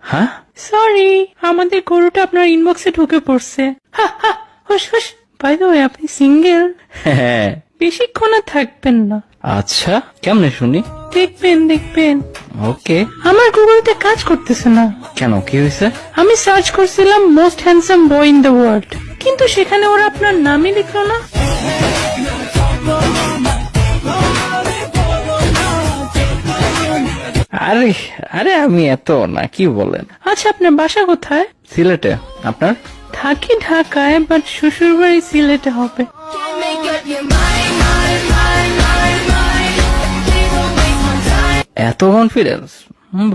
হ্যাঁ, সরি, আমাদের গরুটা আপনার ইনবক্সে ঢুকে পড়ছে। হা হা, হুস হুস। বাই দ্য ওয়ে, আপনি সিঙ্গেল? হ্যাঁ। বেশিক্ষণ আর থাকবেন না। আচ্ছা, কেমনে শুনি? দেখবেন। ওকে। আমার গুগলতে কাজ করতেছে না। কেন, কি হয়েছে? আমি সার্চ করছিলাম most handsome boy in the world, কিন্তু সেখানে ওরা আপনার নামই লিখলো না। আরে আরে, আমি এত না, কি বলেন? আচ্ছা, আপনার বাসা কোথায়? সিলেটে। আপনার? থাকি ঢাকায়, বাট শ্বশুর বাড়ি সিলেটে হবে। এত কনফিডেন্স?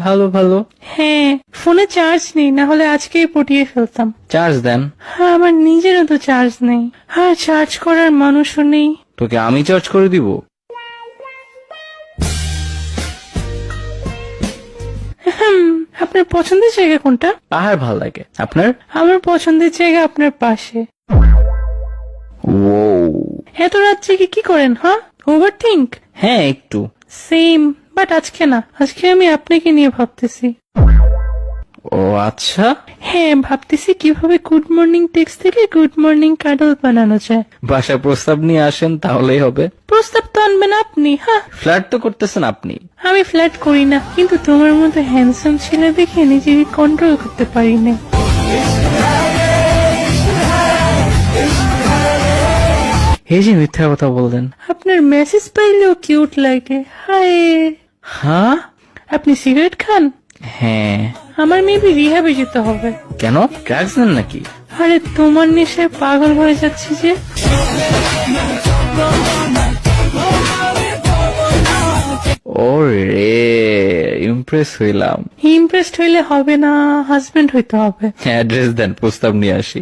ভালো ভালো। হ্যাঁ, ফোনে চার্জ নেই, না হলে আজকেই পটিয়ে ফেলতাম। চার্জ দেন। হ্যাঁ, আমার নিজেরও তো চার্জ নেই, আর চার্জ করার মানুষও নেই। তোকে আমি চার্জ করে দিব? আপনার পছন্দের জায়গা কোনটা? পাহাড় ভাল লাগে। আপনার? আমার পছন্দের জায়গা আপনার পাশে। ও, এত রাত জেগে কি করেন? হ্যাঁ, ওভার থিঙ্ক? হ্যাঁ একটু। সেম, বাট আজকে না, আজকে আমি আপনাকে নিয়ে ভাবতেছি। ও আচ্ছা। হ্যাঁ, ভাবতেছি কিভাবে গুড মর্নিং টেক্সট থেকে গুড মর্নিং কাডল বানানো যায়। বাসায় প্রস্তাব নিয়ে আসেন, তাহলেই হবে। প্রস্তাব তো আনবেন আপনি। হ্যাঁ, ফ্ল্যাট তো করতেছেন আপনি। আমি ফ্ল্যাট করি না, কিন্তু তোমার মতো হ্যান্ডসাম ছেলে দেখে নিজেকে কন্ট্রোল করতে পারি না। এই যে মিথ্যা কথা বললেন। আপনার মেসেজ পাইলেও কিউট লাগে। হায়। হ্যাঁ। আপনি সিগারেট খান? হ্যাঁ। আমার মেবি রিহ্যাবে যেতে হবে। কেন, ড্রাগস নেন নাকি? আরে তোমার নেশায় পাগল হয়ে যাচ্ছি যে। ও রে, ইমপ্রেস হইলাম। ইমপ্রেসড হইলে হবে না, হাজবেন্ড হইতে হবে। অ্যাড্রেস দেন, প্রস্তাব নিয়ে আসি।